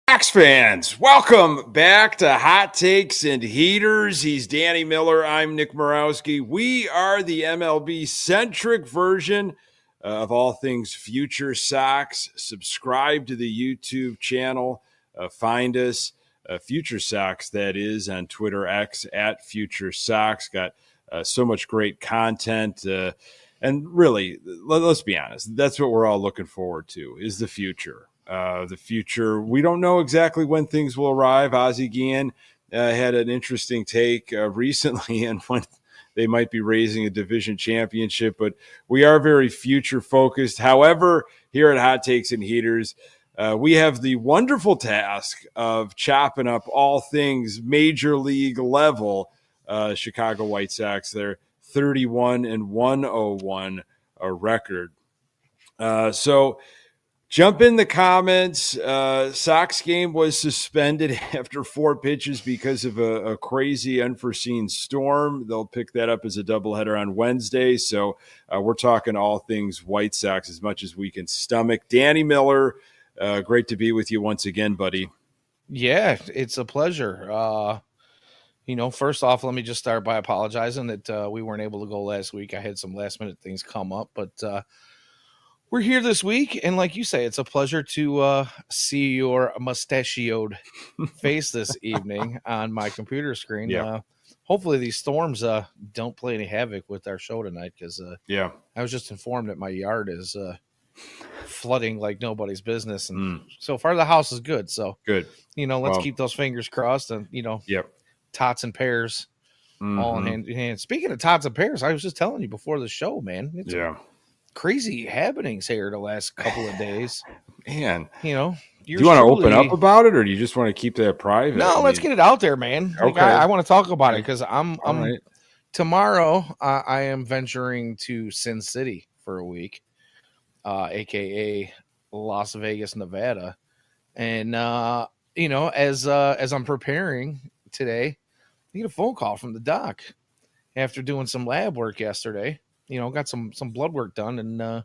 Sox fans, welcome back to Hot Takes and Heaters. He's Danny Miller. I'm Nick Murawski. We are the MLB-centric version of all things Future Sox. Subscribe to the YouTube channel. Find us, Future Sox, that is, on Twitter X at Future Sox. Got so much great content. And really, let's be honest, that's what we're all looking forward to, is the future. The future, we don't know exactly when things will arrive. Ozzie Guillen had an interesting take recently and when they might be raising a division championship, but we are very future focused. However, here at Hot Takes and Heaters, we have the wonderful task of chopping up all things major league level. Chicago White Sox, their 31-101 record. So jump in the comments. Sox game was suspended after 4 pitches because of a crazy unforeseen storm. They'll pick that up as a doubleheader on Wednesday. So we're talking all things White Sox as much as we can stomach. Danny Miller, great to be with you once again, buddy. Yeah, it's a pleasure. First off, let me just start by apologizing that we weren't able to go last week. I had some last minute things come up, but we're here this week, and like you say, it's a pleasure to see your mustachioed face this evening on my computer screen. Yeah. Hopefully these storms don't play any havoc with our show tonight, because I was just informed that my yard is flooding like nobody's business, and so far the house is good. So good. Let's keep those fingers crossed, and tots and pears all in hand. Speaking of tots and pears, I was just telling you before the show, man. It's crazy happenings here the last couple of days. Man, do you want to open up about it, or do you just want to keep that private? No, let's get it out there, man. Okay. I want to talk about it because I'm right. Tomorrow I am venturing to Sin City for a week, aka Las Vegas, Nevada, and as I'm preparing today, I get a phone call from the doc after doing some lab work yesterday. Got some blood work done, and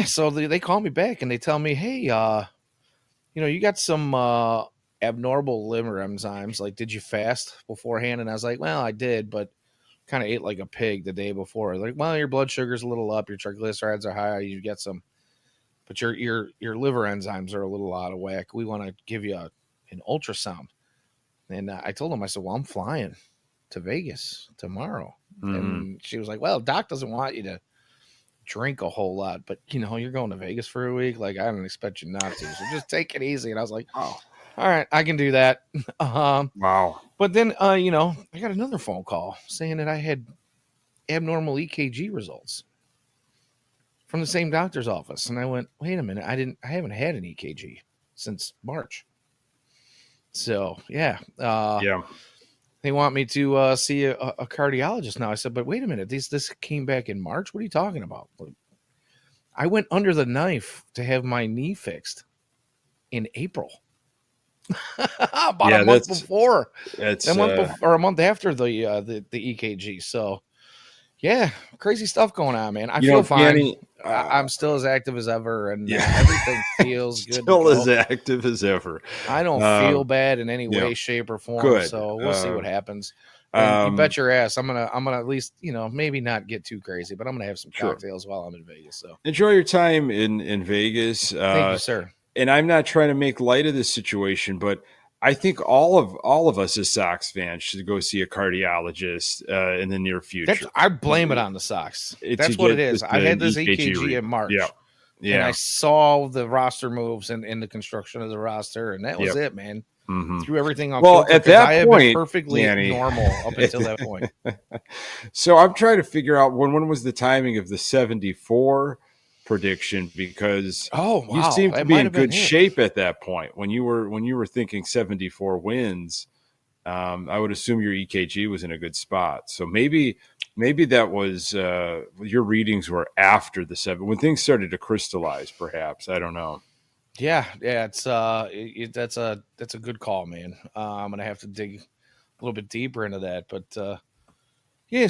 so they call me back and they tell me, hey, you got some abnormal liver enzymes. Like, did you fast beforehand? And I was like, well, I did, but kind of ate like a pig the day before. Like, well, your blood sugar's a little up, your triglycerides are high, you get some, but your liver enzymes are a little out of whack. We want to give you an ultrasound. And I told him, I said, well, I'm flying to Vegas tomorrow. And she was like, well, doc doesn't want you to drink a whole lot, but you're going to Vegas for a week. Like, I don't expect you not to. So just take it easy. And I was like, oh, all right, I can do that. Wow. But then, I got another phone call saying that I had abnormal EKG results from the same doctor's office. And I went, wait a minute. I haven't had an EKG since March. So, they want me to see a cardiologist now. I said, but wait a minute, this came back in March? What are you talking about? I went under the knife to have my knee fixed in April. About a month before. A month after the EKG. So, yeah, crazy stuff going on, man. I feel fine. Danny, I'm still as active as ever, and everything feels good. Still as active as ever. I don't feel bad in any way, shape, or form. Good. So we'll see what happens. And you bet your ass, I'm gonna at least maybe not get too crazy, but I'm gonna have some cocktails while I'm in Vegas. So enjoy your time in Vegas. Thank you, sir. And I'm not trying to make light of this situation, but I think all of us as Sox fans should go see a cardiologist in the near future. I blame it on the Sox. That's what it is. I had this EKG in March. Yeah. And I saw the roster moves and the construction of the roster, and that was it, man. Threw everything on. Well, at that I have point, been perfectly normal up until that point. So I'm trying to figure out when was the timing of the 74 prediction, because you seemed to be in good shape at that point when you were thinking 74 wins. I would assume your EKG was in a good spot. So maybe that was your readings were after the 7 when things started to crystallize. Perhaps, I don't know. Yeah, it's that's a good call, man. I'm gonna have to dig a little bit deeper into that, but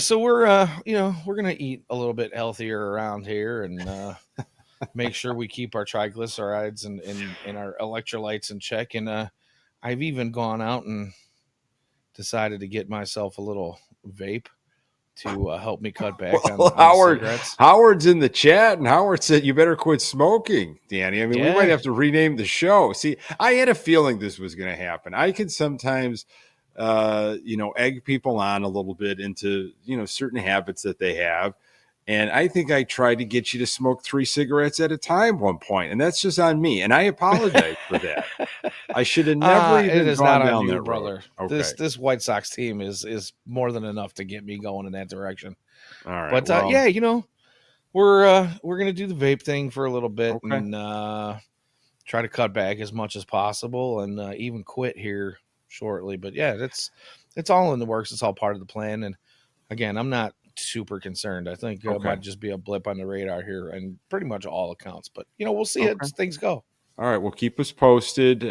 so we're gonna eat a little bit healthier around here, and make sure we keep our triglycerides and our electrolytes in check. And I've even gone out and decided to get myself a little vape to help me cut back Well, on the cigarettes. Howard's in the chat, and Howard said you better quit smoking, Danny. I mean, we might Yeah. have to rename the show. See, I had a feeling this was going to happen. I can sometimes, egg people on a little bit into certain habits that they have, and I think I tried to get you to smoke 3 cigarettes at a time one point, and that's just on me, and I apologize for that. I should have never It even is not gone on down you, that road. brother. Okay, This White Sox team is more than enough to get me going in that direction. all right. But Well, yeah, we're gonna do the vape thing for a little bit okay. and try to cut back as much as possible and even quit here shortly. But yeah, it's all in the works. It's all part of the plan. And again, I'm not super concerned. I think it Okay. might just be a blip on the radar here and pretty much all accounts. But we'll see Okay. as things go. All right. Well, keep us posted.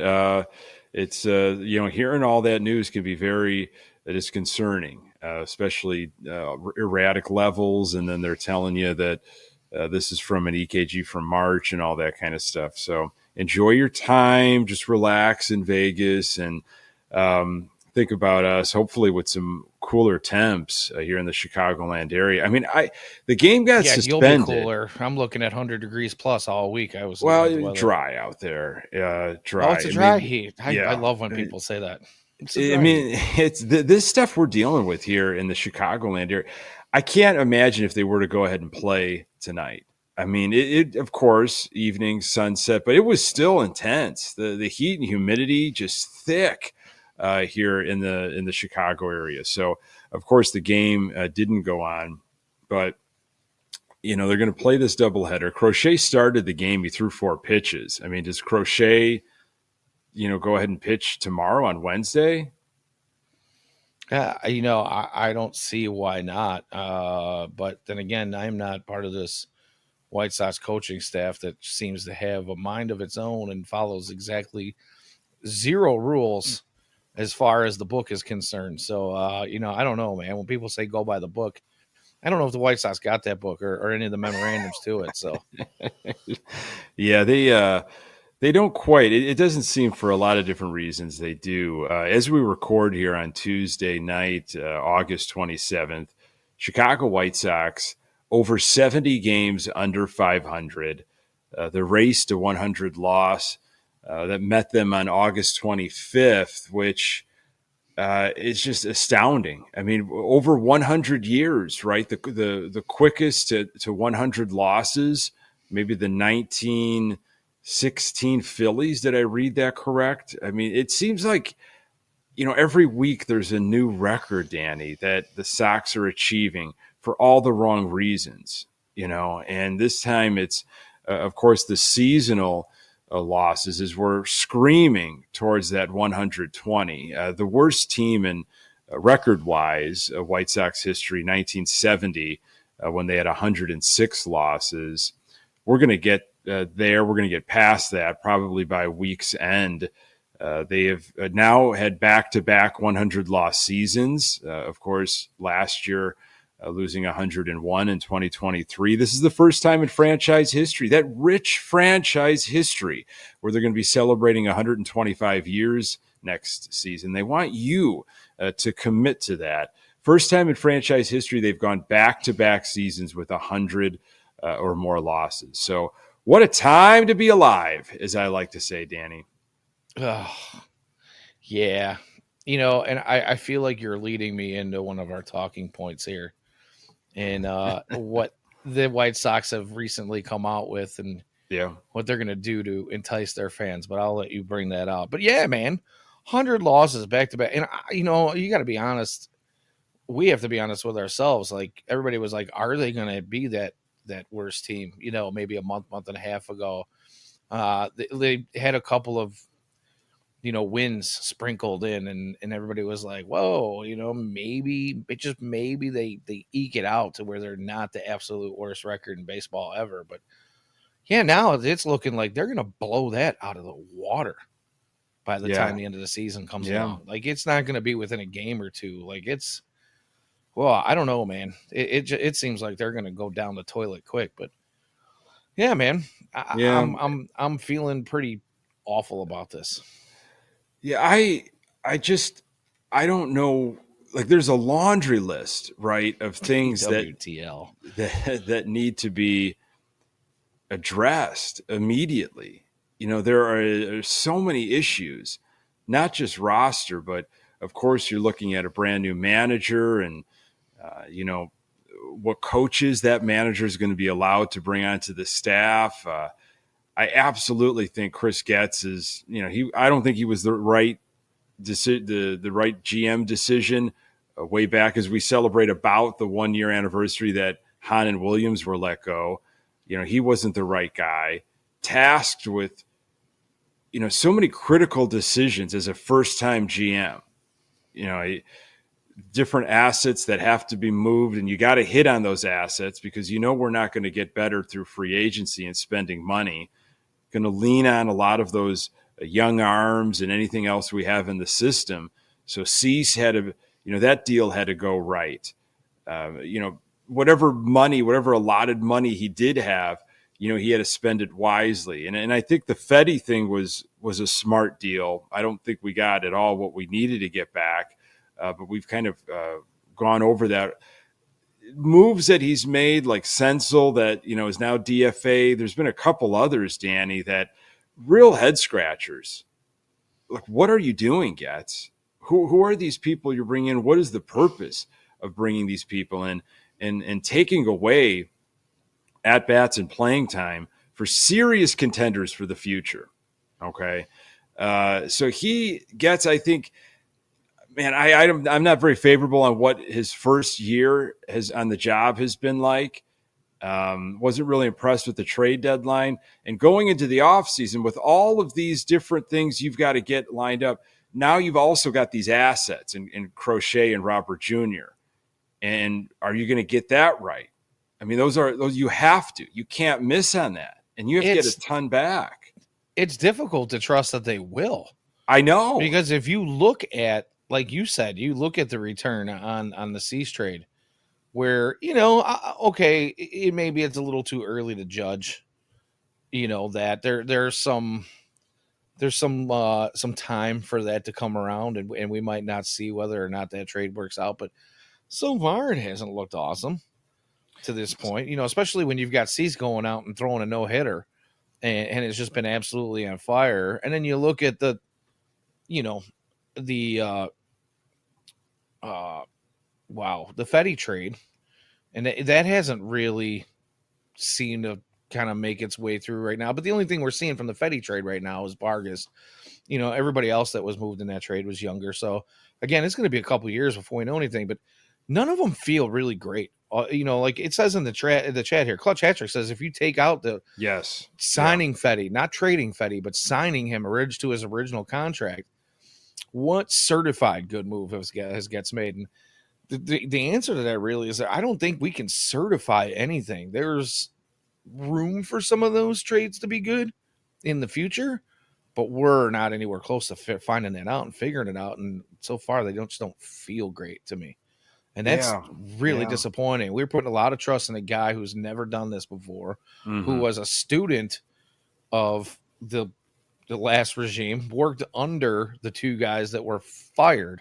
It's hearing all that news can be very disconcerting, especially erratic levels, and then they're telling you that this is from an EKG from March and all that kind of stuff. So enjoy your time, just relax in Vegas, and think about us. Hopefully, with some cooler temps here in the Chicagoland area. I mean, the game got Yeah, you'll be suspended. cooler. I'm looking at 100 degrees plus all week. I was looking at the Well, weather. dry out there. Oh, Dry. it's a I dry mean, heat. I yeah. love when people say that. It's a I dry heat. mean, it's this stuff we're dealing with here in the Chicagoland area. I can't imagine if they were to go ahead and play tonight. I mean, it of course, evening, sunset, but it was still intense. The heat and humidity just thick here in the Chicago area. So, of course, the game didn't go on, but they're going to play this doubleheader. Crochet started the game. He threw 4 pitches. I mean, does Crochet, go ahead and pitch tomorrow on Wednesday? Yeah, I don't see why not. But then again, I'm not part of this White Sox coaching staff that seems to have a mind of its own and follows exactly 0 rules as far as the book is concerned. So, I don't know, man. When people say go by the book, I don't know if the White Sox got that book or any of the memorandums to it. So, Yeah, they don't quite. It doesn't seem, for a lot of different reasons, they do. As we record here on Tuesday night, August 27th, Chicago White Sox over 70 games under 500. The race to 100 loss that met them on August 25th, which is just astounding. I mean, over 100 years, right? The quickest to 100 losses, maybe the 1916 Phillies. Did I read that correct? I mean, it seems like every week there's a new record, Danny, that the Sox are achieving for all the wrong reasons. And this time it's, of course, the seasonal losses as we're screaming towards that 120. The worst team in record-wise White Sox history, 1970, when they had 106 losses. We're going to get there. We're going to get past that probably by week's end. They have now had back-to-back 100-loss seasons. Of course, last year losing 101 in 2023. This is the first time in franchise history, that rich franchise history, where they're going to be celebrating 125 years next season. They want you to commit to that. First time in franchise history, they've gone back-to-back seasons with 100 or more losses. So what a time to be alive, as I like to say, Danny. yeah. And I feel like you're leading me into one of our talking points here. And what the White Sox have recently come out with and Yeah. what they're going to do to entice their fans. But I'll let you bring that out. But yeah, man, 100 losses back to back. And, you got to be honest. We have to be honest with ourselves. Like, everybody was like, are they going to be that worst team? Maybe a month and a half ago. They had a couple of wins sprinkled in, and everybody was like, whoa, maybe they eke it out to where they're not the absolute worst record in baseball ever. But yeah, now it's looking like they're gonna blow that out of the water by the time the end of the season comes along. Like, it's not gonna be within a game or two. Like, I don't know, man. It seems like they're gonna go down the toilet quick. But Yeah, man. Yeah, I'm feeling pretty awful about this. yeah. I don't know. Like, there's a laundry list, right, of things WTL. that need to be addressed immediately. There are so many issues, not just roster, but of course you're looking at a brand new manager and what coaches that manager is going to be allowed to bring onto the staff. I absolutely think Chris Getz is, I don't think he was the right the right GM decision way back as we celebrate about the 1 year anniversary that Hahn and Williams were let go. He wasn't the right guy, tasked with so many critical decisions as a first time GM. You know, different assets that have to be moved, and you got to hit on those assets because we're not going to get better through free agency and spending money. Going to lean on a lot of those young arms and anything else we have in the system. So Cease had to, that deal had to go right. Whatever money, whatever allotted money he did have, he had to spend it wisely. And I think the Fetty thing was a smart deal. I don't think we got at all what we needed to get back, but we've kind of gone over that. Moves that he's made, like Senzel, that is now DFA. There's been a couple others, Danny, that real head scratchers. Like, what are you doing, Getz? Who are these people you're bringing in? What is the purpose of bringing these people in and taking away at bats and playing time for serious contenders for the future? Okay, so he gets, I think, man, I'm not very favorable on what his first year has on the job has been like. Wasn't really impressed with the trade deadline and going into the offseason with all of these different things you've got to get lined up. Now you've also got these assets in Crochet and Robert Jr. And are you going to get that right? I mean, those you have to. You can't miss on that, and you have to get a ton back. It's difficult to trust that they will. I know, because if you look at, like you said, you look at the return on the Cease trade, where okay, maybe it's a little too early to judge. That there's some time for that to come around, and we might not see whether or not that trade works out. But so far, it hasn't looked awesome to this point. Especially when you've got Cease going out and throwing a no hitter, and it's just been absolutely on fire. And then you look at the the the Fetty trade, and that hasn't really seemed to kind of make its way through right now. But the only thing we're seeing from the Fetty trade right now is Vargas. Everybody else that was moved in that trade was younger. So again, it's going to be a couple years before we know anything. But none of them feel really great. Like it says in the chat here, Clutch Hattrick says if you take out the signing Fetty, not trading Fetty, but signing him to his original contract, what certified good move has gets made? And the answer to that really is that I don't think we can certify anything. There's room for some of those trades to be good in the future, but we're not anywhere close to finding that out and figuring it out. And so far, they just don't feel great to me. And that's really disappointing. We're putting a lot of trust in a guy who's never done this before, who was a student of the last regime, worked under the two guys that were fired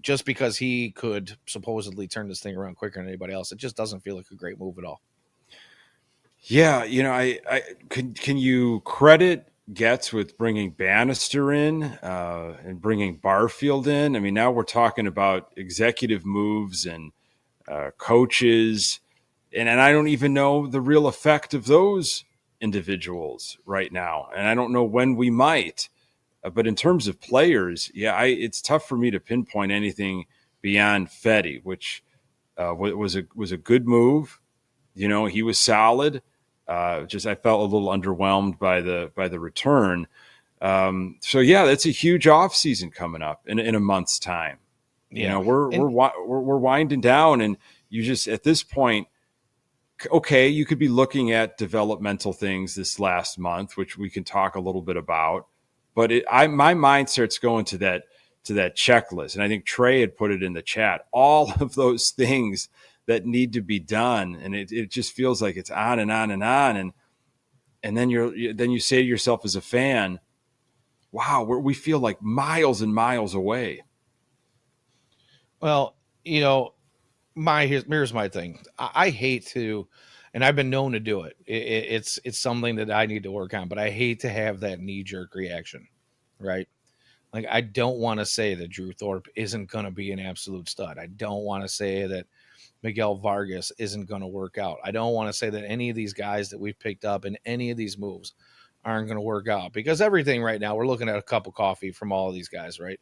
just because he could supposedly turn this thing around quicker than anybody else. It just doesn't feel like a great move at all. Yeah, I can you credit Getz with bringing Bannister in and bringing Barfield in? I mean, now we're talking about executive moves and coaches, and I don't even know the real effect of those individuals right now, and I don't know when we might. But in terms of players, it's tough for me to pinpoint anything beyond Fetty, which was a good move. He was solid. Just I felt a little underwhelmed by the return. So that's a huge offseason coming up in a month's time. Yeah. We're winding down, and you just at this point, okay, you could be looking at developmental things this last month, which we can talk a little bit about. But my mind starts going to that checklist, and I think Trey had put it in the chat. All of those things that need to be done, and it just feels like it's on and on and on. And And then you say to yourself as a fan, wow, we feel like miles and miles away. Well, here's my thing. I hate to, and I've been known to do it. It's something that I need to work on, but I hate to have that knee jerk reaction, right? Like, I don't want to say that Drew Thorpe isn't going to be an absolute stud. I don't want to say that Miguel Vargas isn't going to work out. I don't want to say that any of these guys that we've picked up in any of these moves aren't going to work out, because everything right now, we're looking at a cup of coffee from all of these guys, right?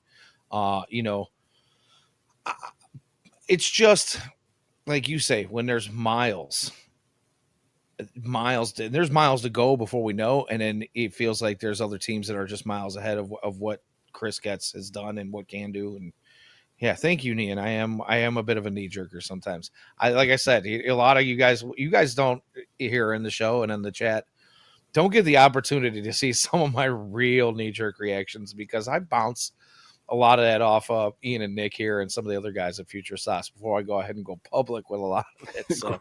It's just like you say, when there's there's miles to go before we know, and then it feels like there's other teams that are just miles ahead of what Chris Getz has done and what can do. And yeah, thank you, Nian. I am a bit of a knee jerker sometimes. Like I said, a lot of you guys don't hear in the show and in the chat, don't get the opportunity to see some of my real knee jerk reactions, because I bounce a lot of that off of Ian and Nick here and some of the other guys at FutureSox before I go ahead and go public with a lot of it. So.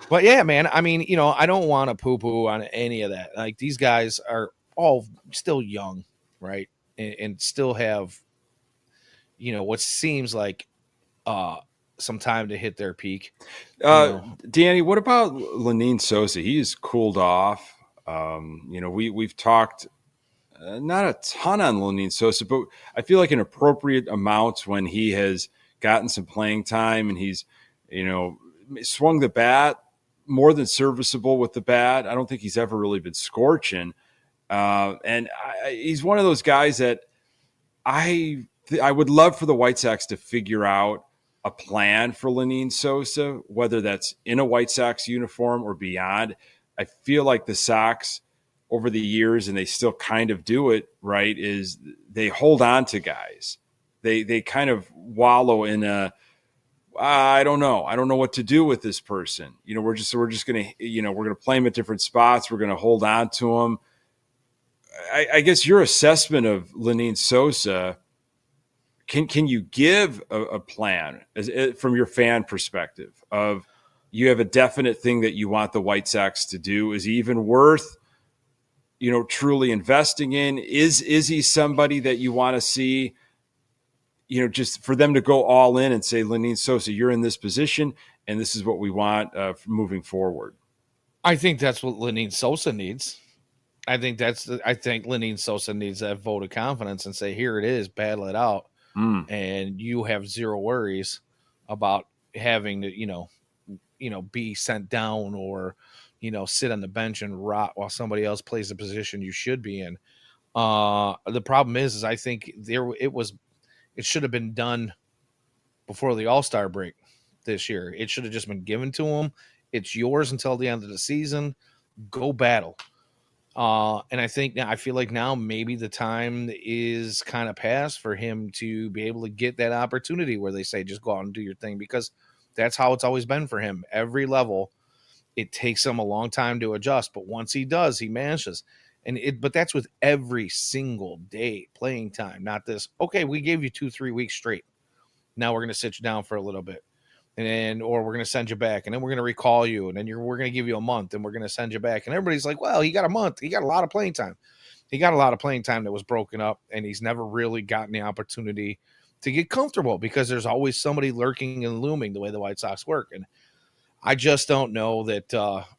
But yeah, man, I mean, I don't want to poo-poo on any of that. Like, these guys are all still young, right? And still have, what seems like some time to hit their peak. Danny, what about Lenine Sosa? He's cooled off. We've talked not a ton on Lenine Sosa, but I feel like an appropriate amount when he has gotten some playing time and he's, swung the bat more than serviceable with the bat. I don't think he's ever really been scorching. He's one of those guys that I would love for the White Sox to figure out a plan for Lenine Sosa, whether that's in a White Sox uniform or beyond. I feel like the Sox over the years, and they still kind of do it, right, is they hold on to guys. They kind of wallow in I don't know what to do with this person. We're just going to, we're going to play him at different spots. We're going to hold on to him. I guess your assessment of Lenine Sosa, can you give a plan from your fan perspective of, you have a definite thing that you want the White Sox to do? Is he even worth, truly investing in? Is he somebody that you want to see, just for them to go all in and say, Lenine Sosa, you're in this position and this is what we want moving forward? I think that's what Lenine Sosa needs. I think Lenine Sosa needs that vote of confidence and say, here it is, battle it out. And you have zero worries about having to, be sent down or, sit on the bench and rot while somebody else plays the position you should be in. The problem is I think it should have been done before the All-Star break this year. It should have just been given to him. It's yours until the end of the season. Go battle. And I feel like now maybe the time is kind of past for him to be able to get that opportunity where they say, just go out and do your thing, because that's how it's always been for him. Every level, it takes him a long time to adjust, but once he does, he manages. But that's with every single day playing time, not this, okay, we gave you 2-3 weeks straight. Now we're going to sit you down for a little bit. Or we're going to send you back, and then we're going to recall you, and then we're going to give you a month, and we're going to send you back. And everybody's like, well, he got a month. He got a lot of playing time. He got a lot of playing time that was broken up, and he's never really gotten the opportunity to get comfortable, because there's always somebody lurking and looming the way the White Sox work. And I just don't know that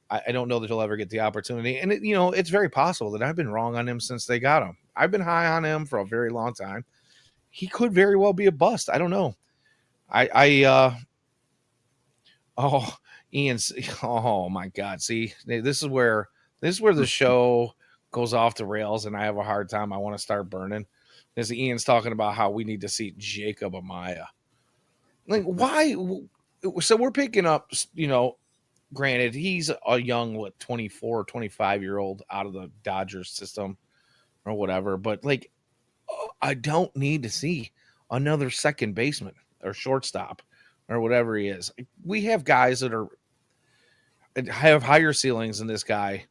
I don't know that he'll ever get the opportunity. And, it's very possible that I've been wrong on him since they got him. I've been high on him for a very long time. He could very well be a bust. I don't know. Oh, Ian's. Oh my God! See, this is where the show goes off the rails, and I have a hard time. I want to start burning. As Ian's talking about how we need to see Jacob Amaya. Like, why? So we're picking up. Granted, he's a young 24, 25-year-old out of the Dodgers system or whatever. But like, I don't need to see another second baseman or shortstop or whatever he is. We have guys that have higher ceilings than this guy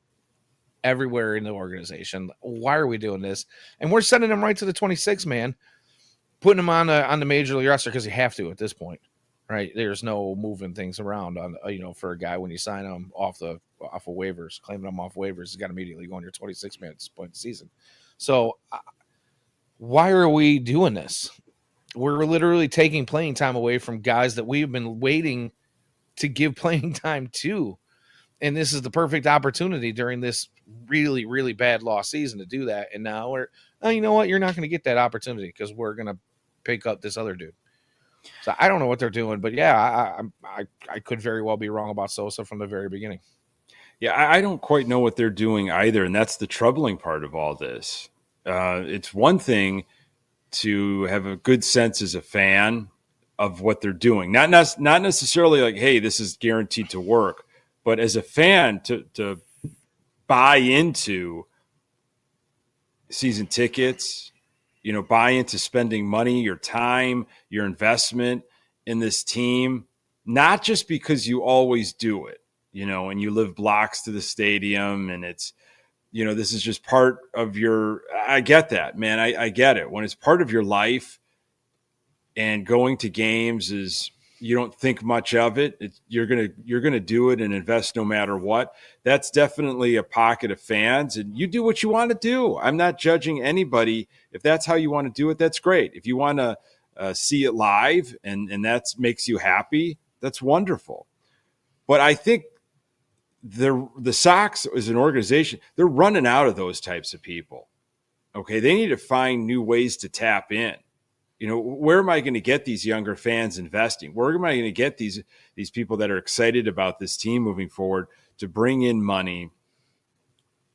everywhere in the organization. Why are we doing this? And we're sending him right to the 26, man, putting him on the major league roster because you have to at this point, right? There's no moving things around on for a guy when you sign him off of waivers, claiming him off waivers, he's got to immediately go on your 26 man at this point in the season. So why are we doing this? We're literally taking playing time away from guys that we've been waiting to give playing time to. And this is the perfect opportunity during this really, really bad loss season to do that. And now you know what? You're not going to get that opportunity because we're going to pick up this other dude. So I don't know what they're doing, but yeah, I could very well be wrong about Sosa from the very beginning. Yeah, I don't quite know what they're doing either, and that's the troubling part of all this. It's one thing to have a good sense as a fan of what they're doing, not necessarily like, hey, this is guaranteed to work, but as a fan to buy into season tickets, buy into spending money, your time, your investment in this team, not just because you always do it, and you live blocks to the stadium and it's, this is just part of I get that, man. I get it. When it's part of your life and going to games is, you don't think much of it. You're going to do it and invest no matter what. That's definitely a pocket of fans, and you do what you want to do. I'm not judging anybody. If that's how you want to do it, that's great. If you want to see it live and that makes you happy, that's wonderful. But I think the Sox as an organization, they're running out of those types of people. Okay. They need to find new ways to tap in. Where am I going to get these younger fans investing? Where am I going to get these people that are excited about this team moving forward to bring in money?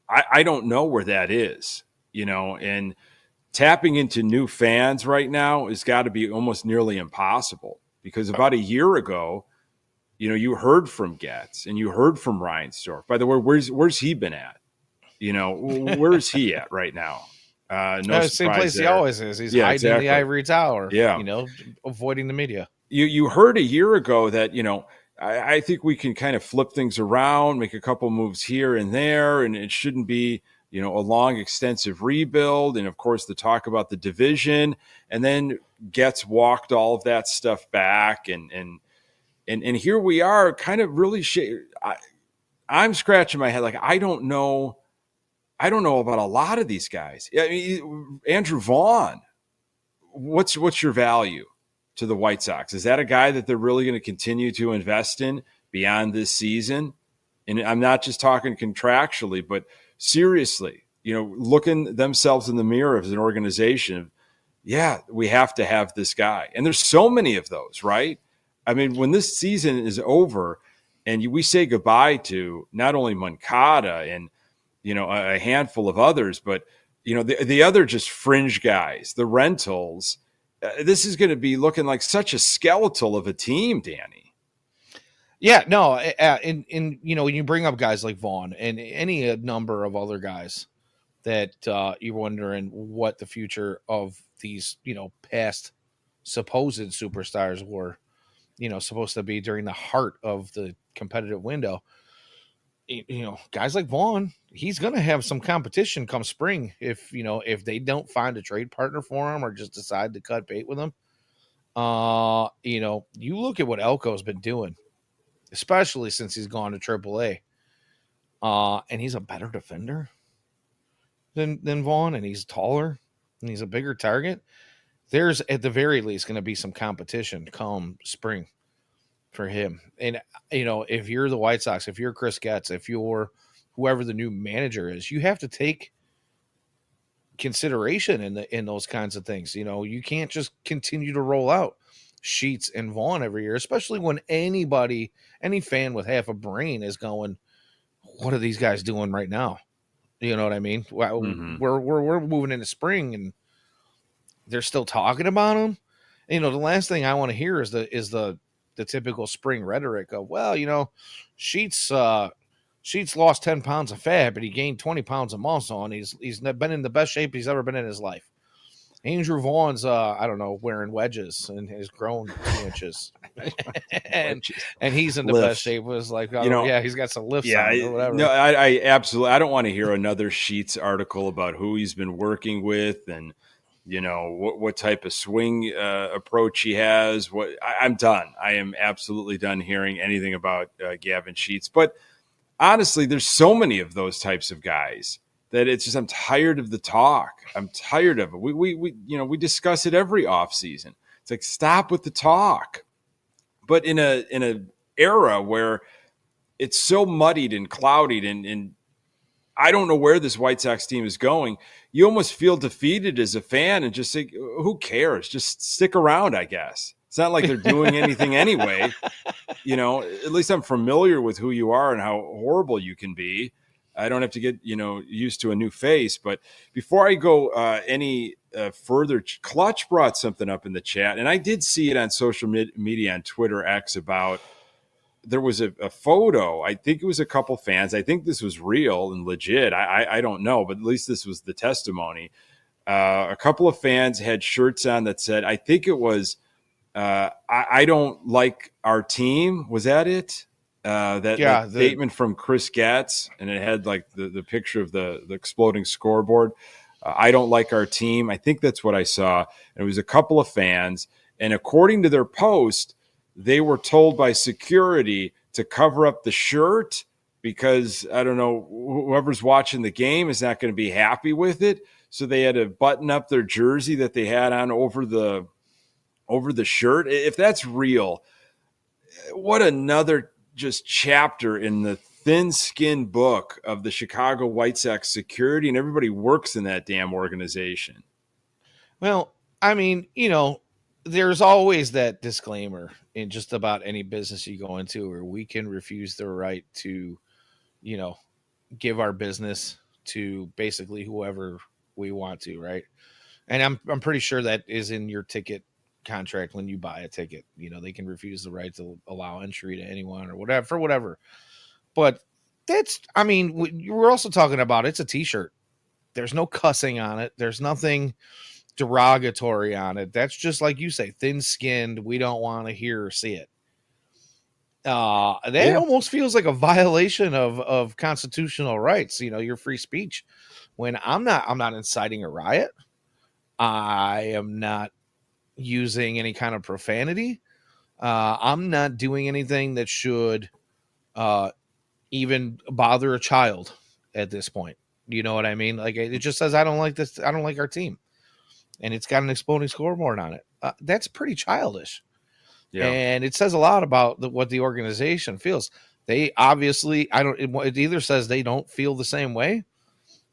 I don't know where that is, and tapping into new fans right now has got to be almost nearly impossible, because about a year ago, you heard from Getz and you heard from Reinsdorf. By the way, where's he been at? Where's he at right now? No same place there. He always is. He's hiding in the ivory tower. Yeah, avoiding the media. You heard a year ago that I think we can kind of flip things around, make a couple moves here and there, and it shouldn't be a long, extensive rebuild. And of course, the talk about the division, and then Getz walked all of that stuff back, and here we are, kind of really. I'm scratching my head, like I don't know about a lot of these guys. I mean, Andrew Vaughn, what's your value to the White Sox? Is that a guy that they're really going to continue to invest in beyond this season? And I'm not just talking contractually, but seriously, looking themselves in the mirror as an organization. Yeah, we have to have this guy. And there's so many of those, right? I mean, when this season is over and we say goodbye to not only Moncada and a handful of others, but the other just fringe guys, the rentals. This is going to be looking like such a skeletal of a team, Danny. Yeah, no, and when you bring up guys like Vaughn and any number of other guys that you're wondering what the future of these past supposed superstars were, supposed to be during the heart of the competitive window. Guys like Vaughn, he's going to have some competition come spring if they don't find a trade partner for him or just decide to cut bait with him. You look at what Elko's been doing, especially since he's gone to AAA. And he's a better defender than Vaughn, and he's taller and he's a bigger target. There's at the very least going to be some competition come spring for him. And if you're the White Sox, if you're Chris Getz, if you're whoever the new manager is, you have to take consideration in those kinds of things. You can't just continue to roll out Sheets and Vaughn every year, especially when any fan with half a brain is going, what are these guys doing right now? You know what I mean? Mm-hmm. We're moving into spring and they're still talking about them. The last thing I want to hear is the typical spring rhetoric of, Sheets lost 10 pounds of fat, but he gained 20 pounds of muscle, and he's been in the best shape he's ever been in his life. Andrew Vaughn's, wearing wedges and has grown 2 inches, and he's in the best shape. It was like, he's got some lifts on or whatever. No, I absolutely, I don't want to hear another Sheets article about who he's been working with and what type of swing approach he has. I'm done. I am absolutely done hearing anything about Gavin Sheets. But honestly, there's so many of those types of guys that it's just I'm tired of the talk. I'm tired of it. We discuss it every offseason. It's like stop with the talk. But in a era where it's so muddied and clouded and I don't know where this White Sox team is going. You almost feel defeated as a fan and just think, who cares? Just stick around, I guess. It's not like they're doing anything anyway. At least I'm familiar with who you are and how horrible you can be. I don't have to get, used to a new face. But before I go any further, Clutch brought something up in the chat, and I did see it on social media on Twitter X about there was a photo. I think it was a couple fans. I think this was real and legit. I don't know, but at least this was the testimony. A couple of fans had shirts on that said, I think it was, I don't like our team. Was that it? That statement from Chris Gatz, and it had like the picture of the exploding scoreboard. I don't like our team. I think that's what I saw. And it was a couple of fans. And according to their post, they were told by security to cover up the shirt because, I don't know, whoever's watching the game is not going to be happy with it. So they had to button up their jersey that they had on over the shirt. If that's real, what another just chapter in the thin-skinned book of the Chicago White Sox security, and everybody works in that damn organization. Well, I mean, there's always that disclaimer in just about any business you go into where we can refuse the right to, give our business to basically whoever we want to, right? And I'm pretty sure that is in your ticket contract when you buy a ticket. They can refuse the right to allow entry to anyone or whatever, for whatever. But we're also talking about it's a t-shirt. There's no cussing on it. There's nothing derogatory on it. That's just like you say, thin-skinned. We don't want to hear or see it. That almost feels like a violation of constitutional rights. Your free speech. When I'm not inciting a riot. I am not using any kind of profanity. I'm not doing anything that should even bother a child at this point. You know what I mean? Like it just says, I don't like this. I don't like our team. And it's got an exploding scoreboard on it. That's pretty childish. Yeah. And it says a lot about what the organization feels. They obviously, it either says they don't feel the same way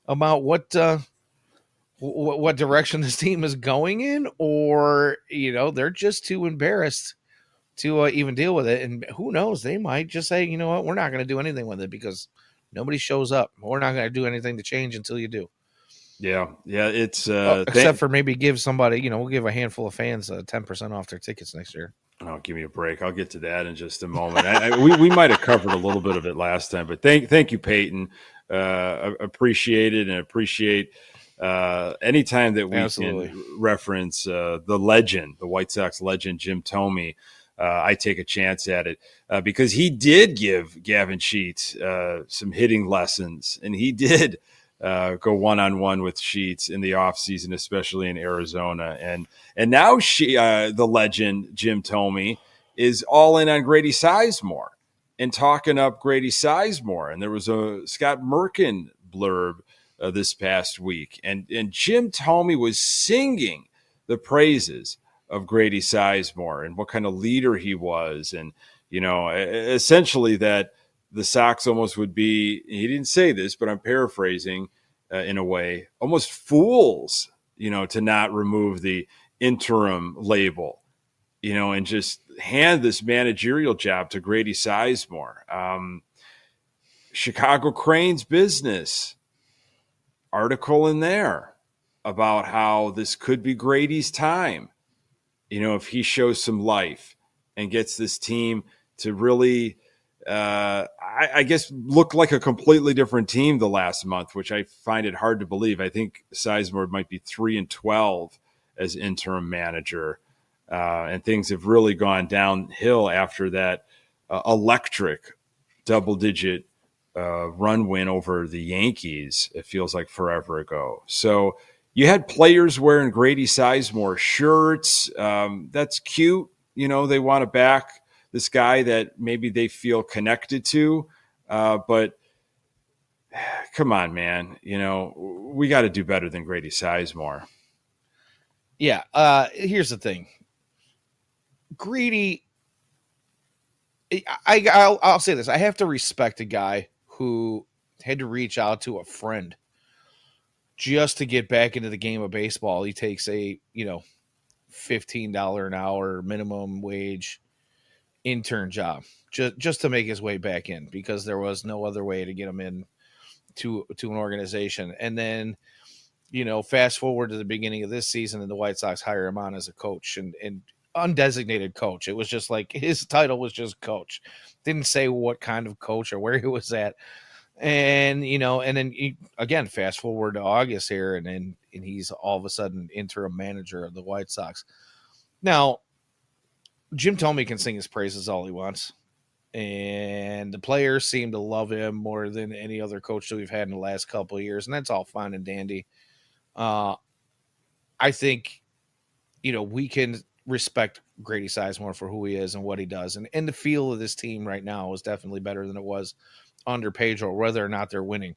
about what direction this team is going in, or, they're just too embarrassed to even deal with it. And who knows, they might just say, you know what, we're not going to do anything with it because nobody shows up. We're not going to do anything to change until you do. Yeah. It's except for maybe give somebody, we'll give a handful of fans 10% off their tickets next year. Oh, give me a break. I'll get to that in just a moment. We might have covered a little bit of it last time, but thank you, Peyton. Appreciate it, and appreciate anytime that we can reference the legend, the White Sox legend, Jim Thome. I take a chance at it because he did give Gavin Sheets some hitting lessons, and he did go one-on-one with Sheets in the offseason, especially in Arizona. And now the legend, Jim Thome, is all in on Grady Sizemore and talking up Grady Sizemore. And there was a Scott Merkin blurb this past week. And Jim Thome was singing the praises of Grady Sizemore and what kind of leader he was. And, essentially that the Sox almost would be, he didn't say this, but I'm paraphrasing in a way, almost fools, to not remove the interim label, and just hand this managerial job to Grady Sizemore. Chicago Crane's Business article in there about how this could be Grady's time, if he shows some life and gets this team to really I guess look like a completely different team the last month, which I find it hard to believe. I think Sizemore might be 3-12 as interim manager, and things have really gone downhill after that electric double-digit run win over the Yankees. It feels like forever ago. So you had players wearing Grady Sizemore shirts. That's cute. They want to back this guy that maybe they feel connected to. But come on, man. We got to do better than Grady Sizemore. Yeah. Here's the thing. Greedy. I'll say this. I have to respect a guy who had to reach out to a friend just to get back into the game of baseball. He takes a, $15 an hour minimum wage intern job just to make his way back in, because there was no other way to get him in to an organization. And then, fast forward to the beginning of this season, and the White Sox hire him on as a coach and undesignated coach. It was just like his title was just coach. Didn't say what kind of coach or where he was at. And, and then again, fast forward to August here, and he's all of a sudden interim manager of the White Sox. Now, Jim Thome can sing his praises all he wants, and the players seem to love him more than any other coach that we've had in the last couple of years, and that's all fine and dandy. I think, we can respect Grady Sizemore for who he is and what he does, and the feel of this team right now is definitely better than it was under Pedro, whether or not they're winning.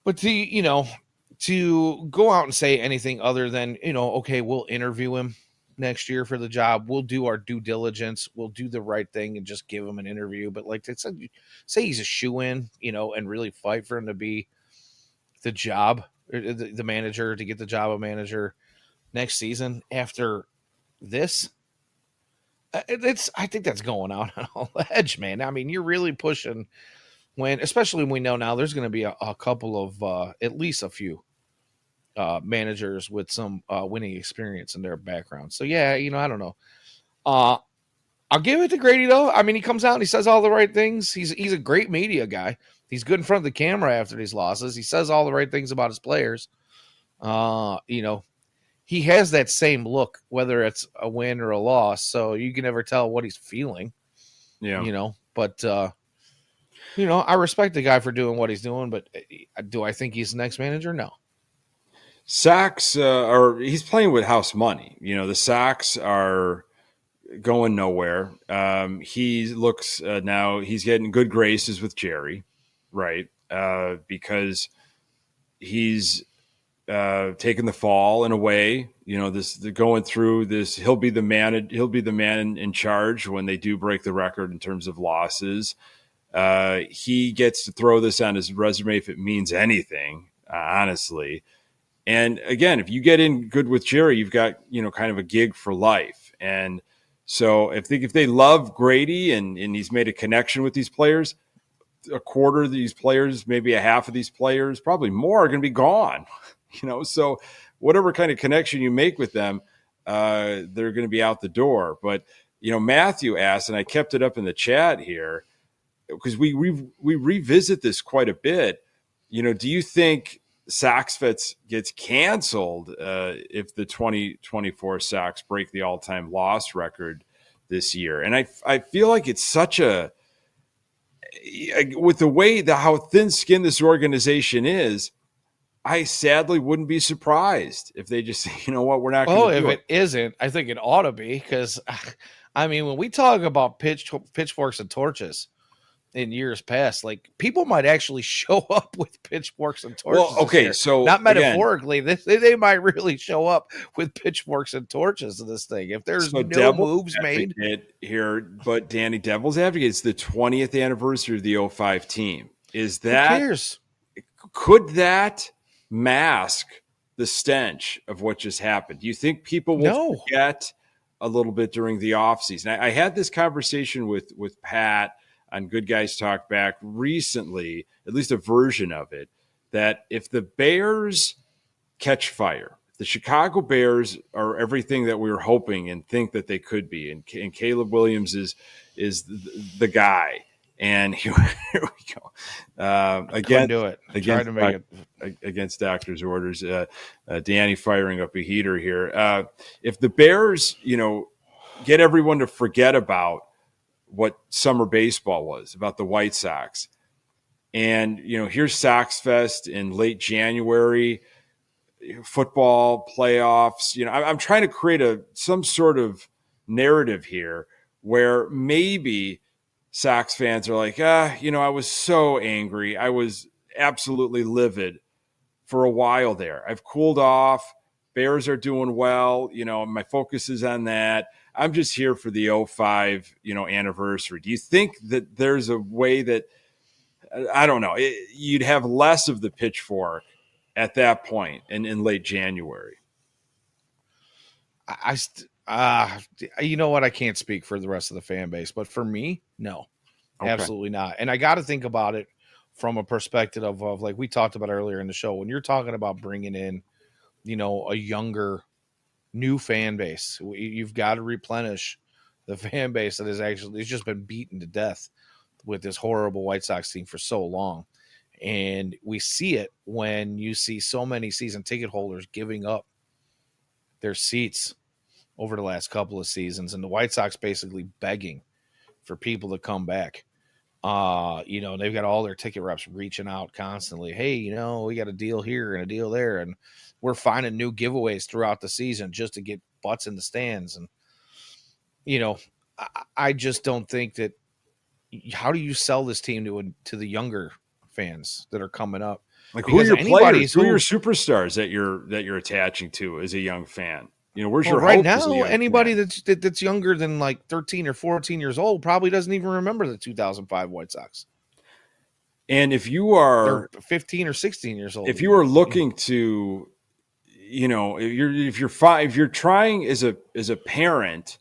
But to go out and say anything other than, okay, we'll interview him next year for the job. We'll do our due diligence. We'll do the right thing and just give him an interview. But like say he's a shoe-in, and really fight for him to be the job, the manager, to get the job of manager next season after this. I think that's going out on a ledge, man. I mean, you're really pushing especially when we know now there's going to be a couple of, at least a few managers with some winning experience in their background. So yeah, I don't know. I'll give it to Grady though. I mean, he comes out and he says all the right things. He's a great media guy. He's good in front of the camera after these losses. He says all the right things about his players. He has that same look, whether it's a win or a loss. So you can never tell what he's feeling. Yeah. But I respect the guy for doing what he's doing, but do I think he's the next manager? No. Sox, he's playing with house money. The Sox are going nowhere. He looks now he's getting good graces with Jerry, right? Because he's taken the fall in a way. They're going through this. He'll be the man. He'll be the man in charge when they do break the record in terms of losses. He gets to throw this on his resume if it means anything, honestly. And again, if you get in good with Jerry, you've got, kind of a gig for life. And so if they love Grady and he's made a connection with these players, a quarter of these players, maybe a half of these players, probably more are going to be gone, so whatever kind of connection you make with them, they're going to be out the door. But, Matthew asked, and I kept it up in the chat here, because we revisit this quite a bit. Do you think Sox Fest gets canceled if the 2024 Sox break the all-time loss record this year? And I feel like it's such with the way how thin-skinned this organization is, I sadly wouldn't be surprised if they just say, you know what, we're not going to do it. If it isn't, I think it ought to be, because, I mean, when we talk about pitchforks and torches in years past, like, people might actually show up with pitchforks and torches. Well, okay, so not metaphorically, they might really show up with pitchforks and torches to this thing if there's no moves made here. But Danny, devil's advocate, it's the 20th anniversary of the 05 team. Is that, who cares? Could that mask the stench of what just happened? Do you think people will forget a little bit during the offseason? I had this conversation with Pat on Good Guys Talk Back recently, at least a version of it, that if the Bears catch fire, the Chicago Bears are everything that we were hoping and think that they could be, and Caleb Williams is the guy. And here we go. Again, do it. Against doctor's orders. Danny firing up a heater here. If the Bears, get everyone to forget about what summer baseball was, about the White Sox, and here's Sox Fest in late January. football playoffs. I'm trying to create some sort of narrative here where maybe Sox fans are like, I was so angry. I was absolutely livid for a while there. I've cooled off. Bears are doing well. My focus is on that. I'm just here for the '05, anniversary. Do you think that there's a way that, I don't know, you'd have less of the pitchfork at that point in late January? You know what? I can't speak for the rest of the fan base, but for me, no, Okay. absolutely not. And I got to think about it from a perspective of like we talked about earlier in the show, when you're talking about bringing in, a younger, new fan base, you've got to replenish the fan base that it's just been beaten to death with this horrible White Sox team for so long. And we see it when you see so many season ticket holders giving up their seats over the last couple of seasons, and the White Sox basically begging for people to come back. They've got all their ticket reps reaching out constantly. Hey, we got a deal here and a deal there, and we're finding new giveaways throughout the season just to get butts in the stands. And I just don't think that. How do you sell this team to the younger fans that are coming up? Like, who are Because your anybody's players? Who are your superstars that you're attaching to as a young fan? Where's your right hope as a now, young anybody fan? that's younger than like 13 or 14 years old probably doesn't even remember the 2005 White Sox. And if They're 15 or 16 years old. if you are looking to, if you're trying as a parent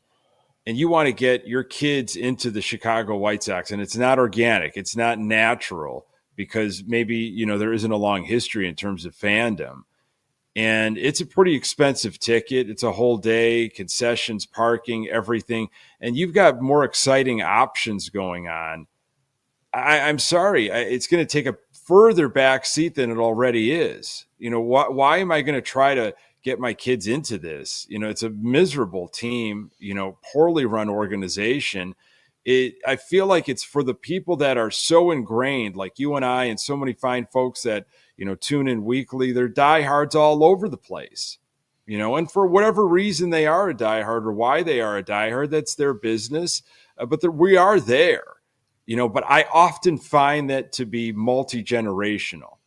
and you want to get your kids into the Chicago White Sox, and it's not organic, it's not natural, because maybe there isn't a long history in terms of fandom, and it's a pretty expensive ticket. It's a whole day, concessions, parking, everything, and you've got more exciting options going on. I'm sorry, it's going to take a further back seat than it already is. Why am I going to try to get my kids into this? It's a miserable team, poorly run organization. I feel like it's for the people that are so ingrained, like you and I, and so many fine folks that, tune in weekly. They're diehards all over the place, and for whatever reason they are a diehard or why they are a diehard, that's their business. But we are there. But I often find that to be multi-generational,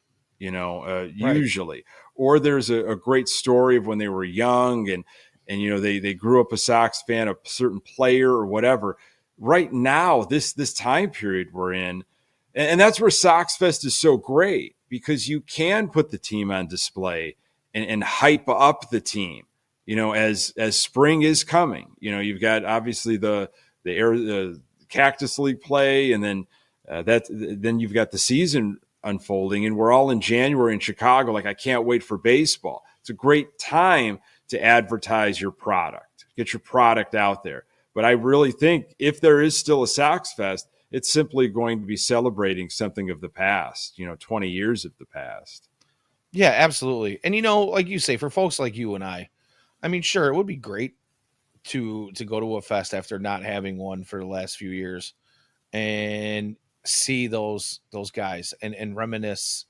Right. usually, or there's a great story of when they were young and they grew up a Sox fan, a certain player or whatever. Right now, this time period we're in, and that's where Sox Fest is so great, because you can put the team on display and hype up the team, as spring is coming. You've got obviously the Cactus League play, and then then you've got the season unfolding, and we're all in January in Chicago. Like, I can't wait for baseball. It's a great time to advertise your product, get your product out there. But I really think if there is still a Sox Fest, it's simply going to be celebrating something of the past, 20 years of the past. Yeah, absolutely. And like you say, for folks like you and I mean, sure, it would be great to go to a fest after not having one for the last few years and see those guys and reminisce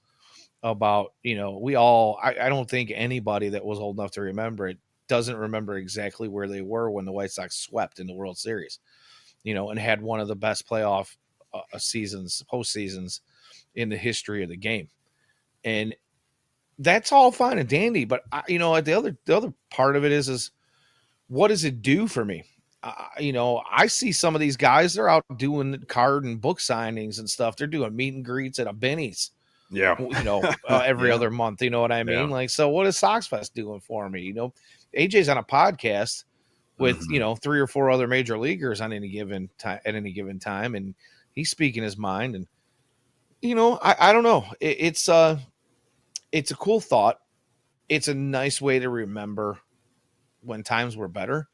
about, I don't think anybody that was old enough to remember it doesn't remember exactly where they were when the White Sox swept in the World Series, and had one of the best playoff postseasons in the history of the game. And that's all fine and dandy, but the other part of it is what does it do for me? I see some of these guys, they're out doing card and book signings and stuff. They're doing meet and greets at a Benny's, Yeah. every Yeah. other month. You know what I mean? Yeah. Like, so what is Sox Fest doing for me? AJ's on a podcast with, Mhm. 3 or 4 other major leaguers on any given time at any given time. And he's speaking his mind. And, I don't know. It's a cool thought. It's a nice way to remember when times were better,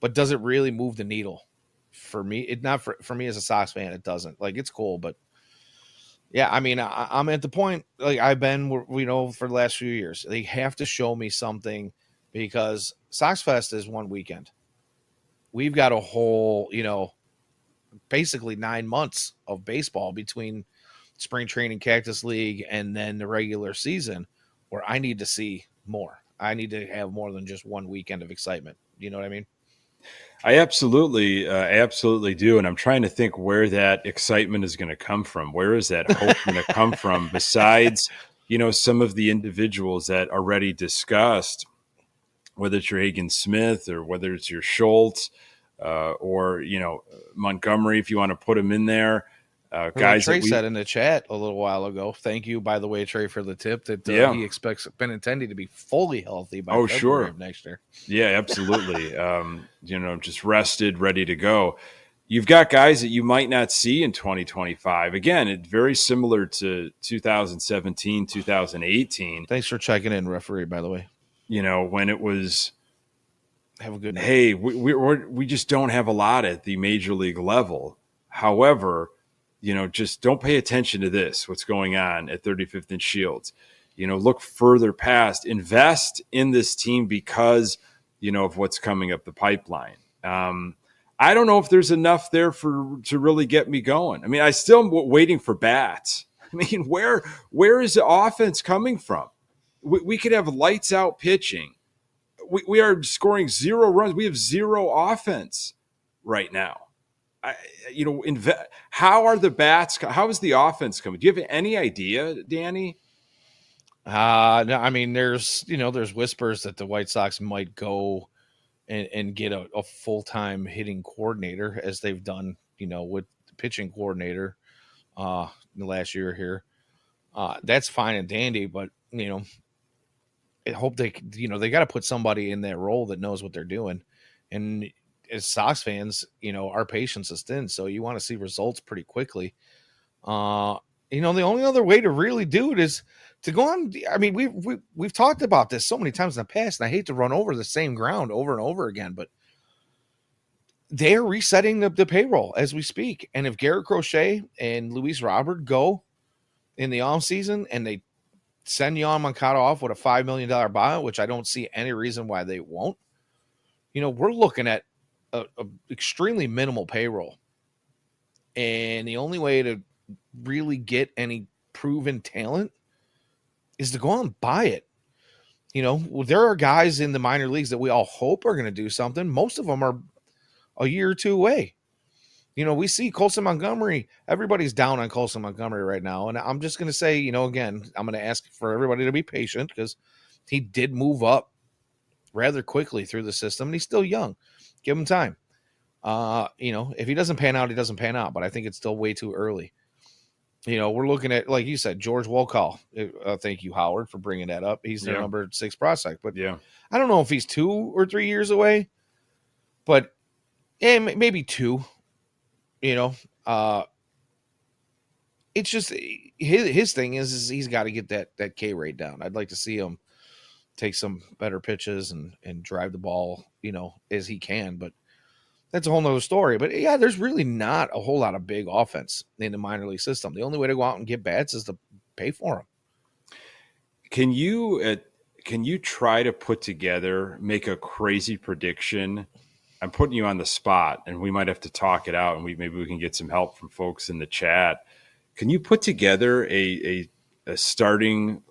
but does it really move the needle? For me, it not for me as a Sox fan, it doesn't. Like, it's cool, but yeah, I mean, I'm at the point like I've been, for the last few years. They have to show me something, because Sox Fest is one weekend. We've got a whole, basically 9 months of baseball between spring training, Cactus League, and then the regular season, where I need to see more. I need to have more than just one weekend of excitement. You know what I mean? I absolutely do. And I'm trying to think where that excitement is going to come from. Where is that hope going to come from besides, some of the individuals that already discussed, whether it's your Hagen Smith or whether it's your Schultz, or, Montgomery, if you want to put him in there, Or like guys that Trey said in the chat a little while ago. Thank you, by the way, Trey, for the tip that yeah. he expects Benintendi to be fully healthy by Oh, February sure. of next year. Yeah, absolutely. Just rested, ready to go. You've got guys that you might not see in 2025. Again, it's very similar to 2017, 2018. Thanks for checking in, referee, by the way. When it was, Have a good night. hey, we just don't have a lot at the major league level. However, just don't pay attention to this, what's going on at 35th and Shields. Look further past, invest in this team because, of what's coming up the pipeline. I don't know if there's enough there to really get me going. I mean, I still am waiting for bats. I mean, where is the offense coming from? We could have lights out pitching. We are scoring 0 runs. We have 0 offense right now. How are the bats? How is the offense coming? Do you have any idea, Danny? No, I mean, there's whispers that the White Sox might go and get a full-time hitting coordinator, as they've done, with the pitching coordinator the last year here. That's fine and dandy, but I hope they got to put somebody in that role that knows what they're doing. And as Sox fans, our patience is thin, so you want to see results pretty quickly. The only other way to really do it is to go on. I mean, we've talked about this so many times in the past, and I hate to run over the same ground over and over again, but they're resetting the payroll as we speak. And if Garrett Crochet and Luis Robert go in the offseason and they send Yohan Moncada off with a $5 million buyout, which I don't see any reason why they won't, we're looking at a extremely minimal payroll. And the only way to really get any proven talent is to go out and buy it. There are guys in the minor leagues that we all hope are going to do something. Most of them are a year or two away. We see Colson Montgomery. Everybody's down on Colson Montgomery right now. And I'm just going to say, again, I'm going to ask for everybody to be patient because he did move up rather quickly through the system. And he's still young. Give him time. If he doesn't pan out, he doesn't pan out. But I think it's still way too early. We're looking at, like you said, George Wolcott. Thank you, Howard, for bringing that up. He's their number 6 prospect. But yeah, I don't know if he's 2 or 3 years away. But maybe 2. It's just his thing is he's got to get that K rate down. I'd like to see him take some better pitches and drive the ball, as he can. But that's a whole nother story. But yeah, there's really not a whole lot of big offense in the minor league system. The only way to go out and get bats is to pay for them. Can you try to put together, make a crazy prediction? I'm putting you on the spot, and we might have to talk it out, and maybe we can get some help from folks in the chat. Can you put together a starting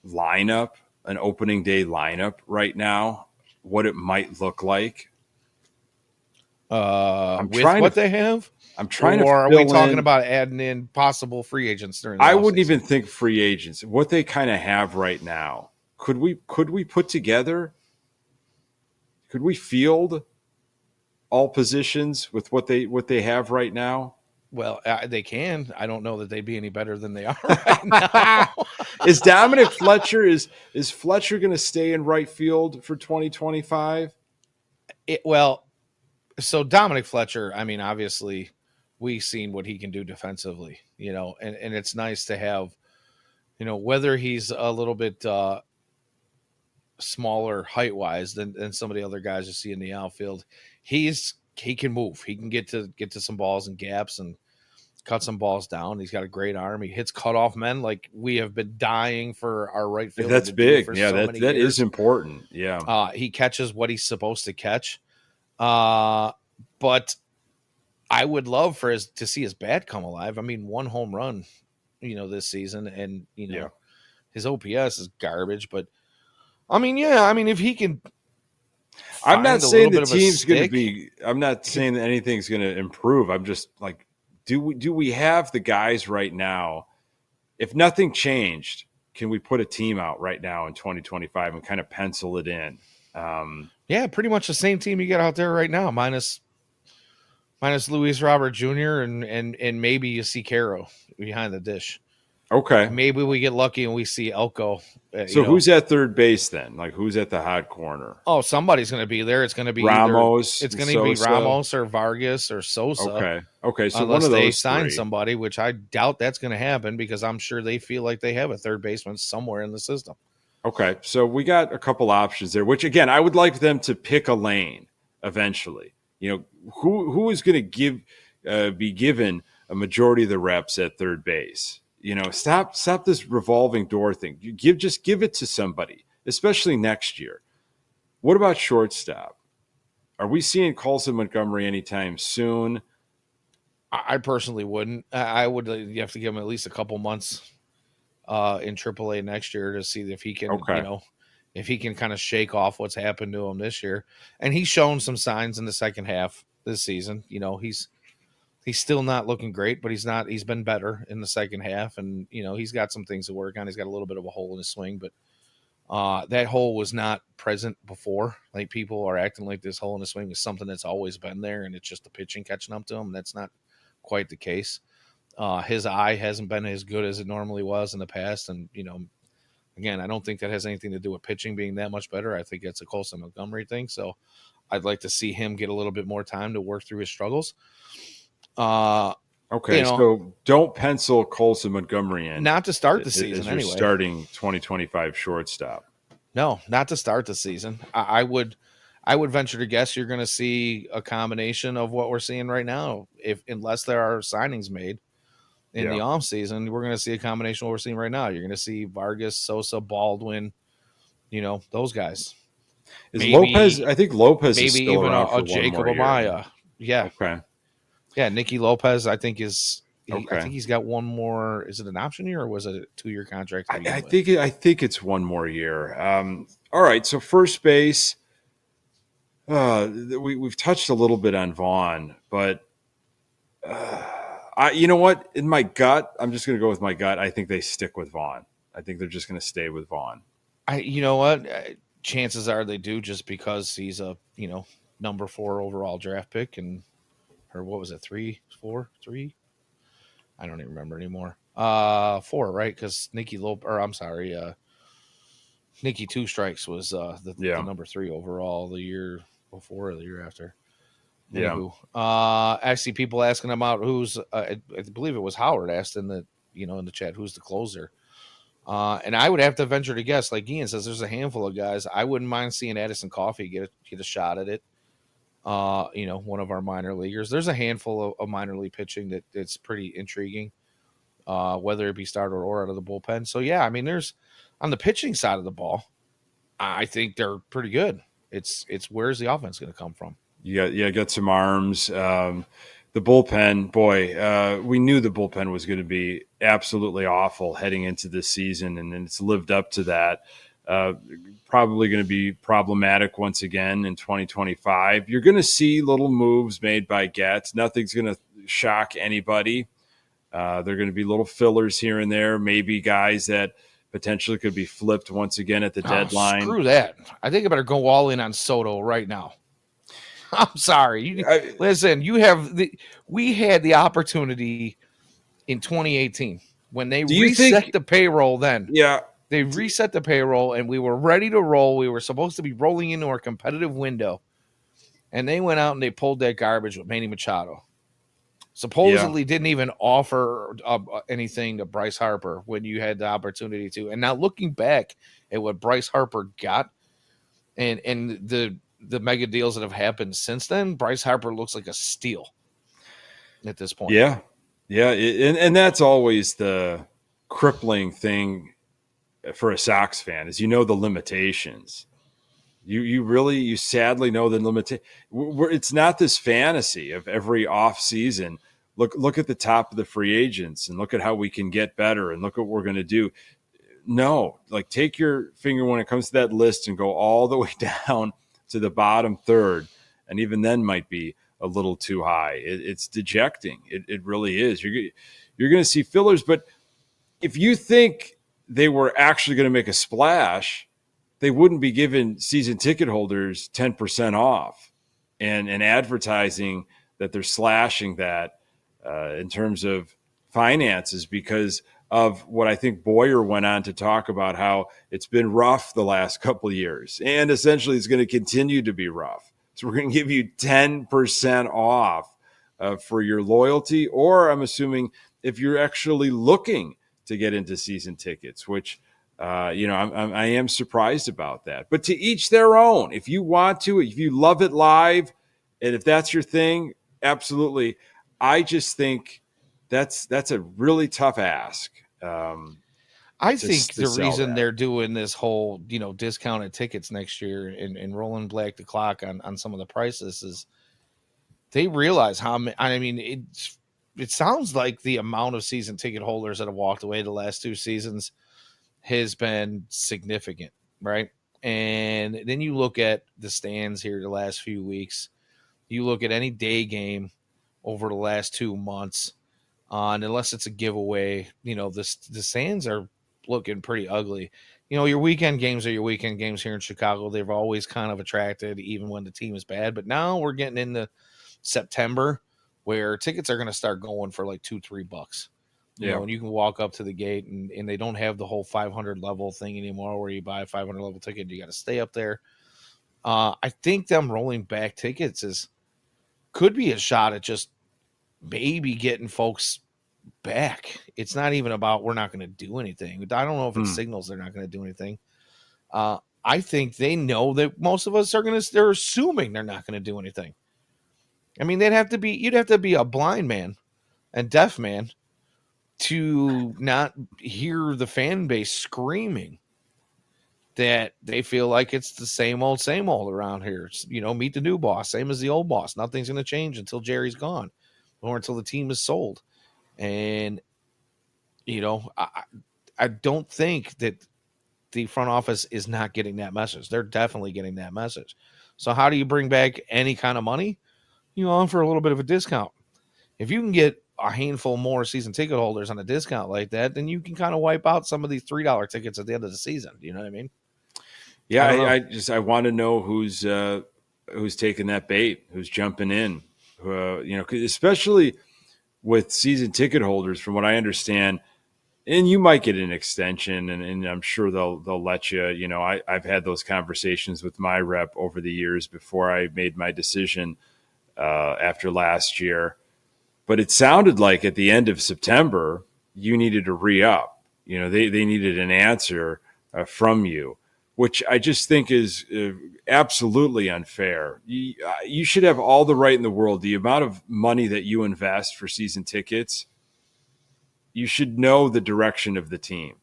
lineup, an opening day lineup right now? What it might look like? What they have? I'm trying or to. Are we talking about adding in possible free agents during the I offseason? wouldn't even think free agents. What they kind of have right now. Could we put together? Could we field all positions with what they have right now? Well, they can. I don't know that they'd be any better than they are right now. Is Dominic Fletcher is Fletcher going to stay in right field for 2025? So Dominic Fletcher, I mean, obviously we've seen what he can do defensively, and it's nice to have, whether he's a little bit smaller height wise than some of the other guys you see in the outfield. He can move. He can get to some balls and gaps and cut some balls down. He's got a great arm. He hits cutoff men like we have been dying for our right field. That's big. Yeah, that years. is important. Yeah. He catches what he's supposed to catch. But I would love to see his bat come alive. I mean, 1 home run, this season, and his OPS is garbage, but I mean, yeah. I mean, if he can I'm not find a saying little the bit of a team's going to stick, be. I'm not saying that anything's going to improve. I'm just like, do we have the guys right now? If nothing changed, can we put a team out right now in 2025 and kind of pencil it in? yeah, pretty much the same team you got out there right now, minus Luis Robert Jr. and maybe you see Caro behind the dish. Okay. Maybe we get lucky and we see Elko. So who's at third base then? Like who's at the hot corner? Oh, somebody's going to be there. It's going to be Ramos, it's going to be Sosa. Ramos or Vargas or Sosa. Okay. Okay. So one Unless of they those sign three. somebody, which I doubt that's going to happen because I'm sure they feel like they have a third baseman somewhere in the system. Okay. So we got a couple options there, which again, I would like them to pick a lane eventually. You know, who is going to be given a majority of the reps at third base? You know, stop this revolving door thing. Just give it to somebody, especially next year. What about shortstop? Are we seeing Colson Montgomery anytime soon? I personally wouldn't. I would. You have to give him at least a couple months in AAA next year to see if he can, Okay. if he can kind of shake off what's happened to him this year. And he's shown some signs in the second half this season. He's still not looking great, but he's been better in the second half. And, he's got some things to work on. He's got a little bit of a hole in his swing, but that hole was not present before. Like people are acting like this hole in the swing is something that's always been there. And it's just the pitching catching up to him. That's not quite the case. His eye hasn't been as good as it normally was in the past. And, again, I don't think that has anything to do with pitching being that much better. I think it's a Colson Montgomery thing. So I'd like to see him get a little bit more time to work through his struggles. Okay, so don't pencil Colson Montgomery in. Not to start the season, as you're anyway. Starting 2025 shortstop. No, not to start the season. I would venture to guess you're going to see a combination of what we're seeing right now. Unless there are signings made in the off season, we're going to see a combination of what we're seeing right now. You're going to see Vargas, Sosa, Baldwin, those guys. Lopez? I think Lopez maybe is still even around for Jacob one more Amaya. year. Yeah. Okay. Yeah, Nicky Lopez, I think Okay. I think he's got one more. Is it an option year or was it a 2-year contract? I think it's one more year. All right. So first base, we've touched a little bit on Vaughn, but you know what? In my gut, I'm just going to go with my gut. I think they stick with Vaughn. I think they're just going to stay with Vaughn. You know what? Chances are they do, just because he's a number 4 overall draft pick, or what was it, 3? I don't even remember anymore. 4, right? Because Nicky Two Strikes was the number 3 overall the year before or the year after. Anywho, I see people asking about who's. I believe it was Howard asked in the in the chat, who's the closer. And I would have to venture to guess, like Ian says, there's a handful of guys. I wouldn't mind seeing Addison Coffey get a shot at it. One of our minor leaguers. There's a handful of minor league pitching that's pretty intriguing, whether it be starter or out of the bullpen. So yeah, I mean, there's on the pitching side of the ball, I think they're pretty good. It's where's the offense going to come from? Got some arms. The bullpen, boy, we knew the bullpen was going to be absolutely awful heading into this season, and it's lived up to that. Probably going to be problematic once again in 2025. You're going to see little moves made by Getz. Nothing's going to shock anybody. They're going to be little fillers here and there, maybe guys that potentially could be flipped once again at the deadline. Screw that. I think I better go all in on Soto right now. I'm sorry. Listen, we had the opportunity in 2018 when they reset the payroll then. Yeah. They reset the payroll and we were ready to roll. We were supposed to be rolling into our competitive window. And they went out and they pulled that garbage with Manny Machado. Supposedly didn't even offer anything to Bryce Harper when you had the opportunity to. And now looking back at what Bryce Harper got and the mega deals that have happened since then, Bryce Harper looks like a steal at this point. Yeah. Yeah. And that's always the crippling thing for a Sox fan is, the limitations. You sadly know the limitation. It's not this fantasy of every off season. Look at the top of the free agents and look at how we can get better and look what we're going to do. no, like take your finger when it comes to that list and go all the way down to the bottom third. And even then might be a little too high. It's dejecting. It really is. You're going to see fillers, but if you think they were actually going to make a splash, they wouldn't be giving season ticket holders 10% off and advertising that they're slashing that in terms of finances because of what I think Boyer went on to talk about, how it's been rough the last couple of years and essentially it's going to continue to be rough. So we're going to give you 10% off for your loyalty, or I'm assuming if you're actually looking to get into season tickets, which I am surprised about that. But to each their own. If you want to, if you love it live, and if that's your thing, absolutely. I just think that's a really tough ask. I think the reason that. they're doing this whole, discounted tickets next year and rolling back the clock on some of the prices is they realize how many. I mean, it sounds like the amount of season ticket holders that have walked away the last 2 seasons has been significant, right? And then you look at the stands here the last few weeks. You look at any day game over the last 2 months, and unless it's a giveaway, the stands are looking pretty ugly. Your weekend games are your weekend games here in Chicago. They've always kind of attracted, even when the team is bad. But now we're getting into September where tickets are going to start going for like $2-3. And you can walk up to the gate and they don't have the whole 500 level thing anymore where you buy a 500 level ticket and you got to stay up there. I think them rolling back tickets could be a shot at just maybe getting folks back. It's not even about we're not going to do anything. I don't know if it signals they're not going to do anything. I think they know that most of us they're assuming they're not going to do anything. I mean, you'd have to be a blind man and deaf man to not hear the fan base screaming that they feel like it's the same old around here. It's, meet the new boss, same as the old boss. Nothing's going to change until Jerry's gone or until the team is sold. And, I don't think that the front office is not getting that message. They're definitely getting that message. So how do you bring back any kind of money? You offer a little bit of a discount. If you can get a handful more season ticket holders on a discount like that, then you can kind of wipe out some of these $3 tickets at the end of the season. You know what I mean? Yeah, I want to know who's taking that bait, who's jumping in, especially with season ticket holders, from what I understand, and you might get an extension, and I'm sure they'll let you. I've had those conversations with my rep over the years before I made my decision after last year. But it sounded like at the end of September, you needed to re-up. They needed an answer from you, which I just think is absolutely unfair. You should have all the right in the world. The amount of money that you invest for season tickets, you should know the direction of the team.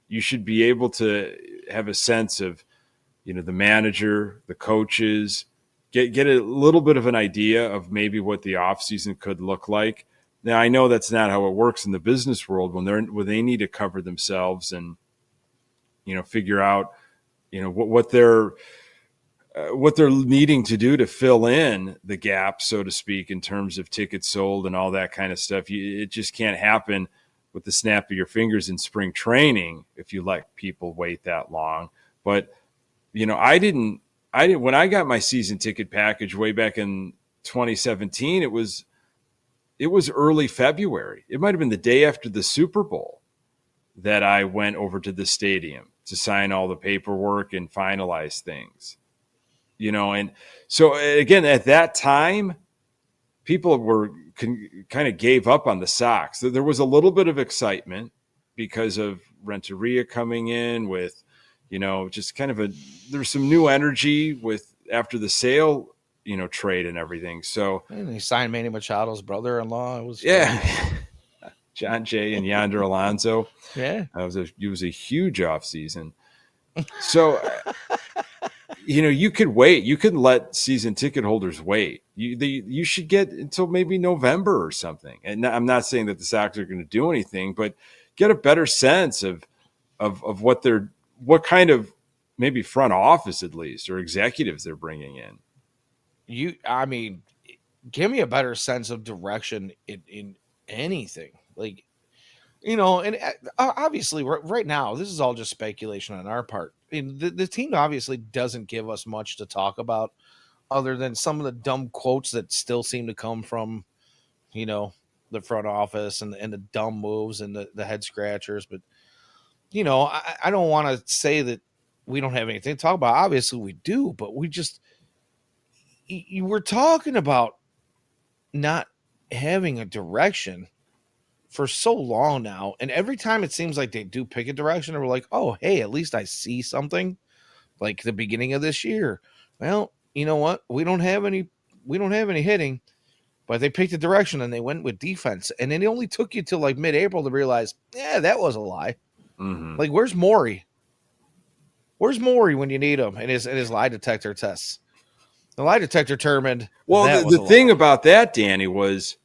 You should be able to have a sense of, the manager, the coaches, get a little bit of an idea of maybe what the offseason could look like. Now, I know that's not how it works in the business world when they need to cover themselves and, figure out, what they're needing to do to fill in the gap, so to speak, in terms of tickets sold and all that kind of stuff. It just can't happen with the snap of your fingers in spring training if you let people wait that long. But, I didn't when I got my season ticket package way back in 2017, it was early February. It might have been the day after the Super Bowl that I went over to the stadium to sign all the paperwork and finalize things. And so again, at that time, people kind of gave up on the Sox. There was a little bit of excitement because of Renteria coming in with, just kind of there's some new energy with after the sale, trade and everything. So and they signed Manny Machado's brother-in-law. It was John Jay and Yonder Alonso. Yeah, it was a huge offseason. So, you could wait. You could let season ticket holders wait. You should get until maybe November or something. And I'm not saying that the Sox are going to do anything, but get a better sense of, of what kind of maybe front office at least or executives they're bringing in. I mean, give me a better sense of direction in anything. Like, and obviously right now, this is all just speculation on our part. And the team obviously doesn't give us much to talk about other than some of the dumb quotes that still seem to come from, the front office and the dumb moves and the head scratchers. But, I don't want to say that we don't have anything to talk about. Obviously we do, but we just, you were talking about not having a direction for so long now. And every time it seems like they do pick a direction, and we're like, oh, hey, at least I see something, like the beginning of this year. Well, you know what? We don't have any hitting, but they picked a direction and they went with defense. And then it only took you till like mid-April to realize, yeah, that was a lie. Mm-hmm. Like, where's Maury? Where's Maury when you need him and his lie detector tests? The lie detector determined. Well, the thing about that, Danny, was,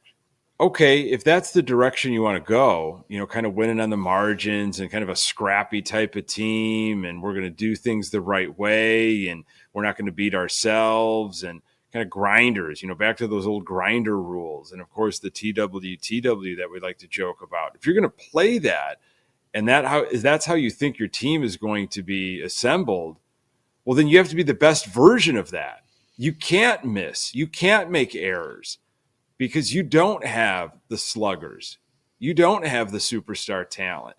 okay, if that's the direction you want to go, kind of winning on the margins and kind of a scrappy type of team, and we're going to do things the right way, and we're not going to beat ourselves, and kind of grinders, back to those old grinder rules. And of course, the TWTW that we like to joke about. If you're going to play that, and that's how you think your team is going to be assembled, well, then you have to be the best version of that. You can't miss. You can't make errors because you don't have the sluggers. You don't have the superstar talent.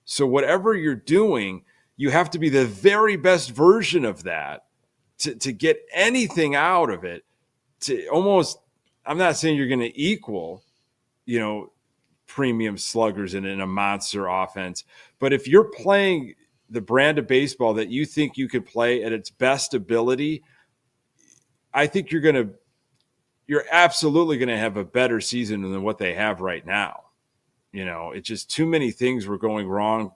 So whatever you're doing, you have to be the very best version of that to get anything out of it. To almost, I'm not saying you're going to equal, premium sluggers in a monster offense, but if you're playing the brand of baseball that you think you could play at its best ability, I think you're absolutely going to have a better season than what they have right now. It's just too many things were going wrong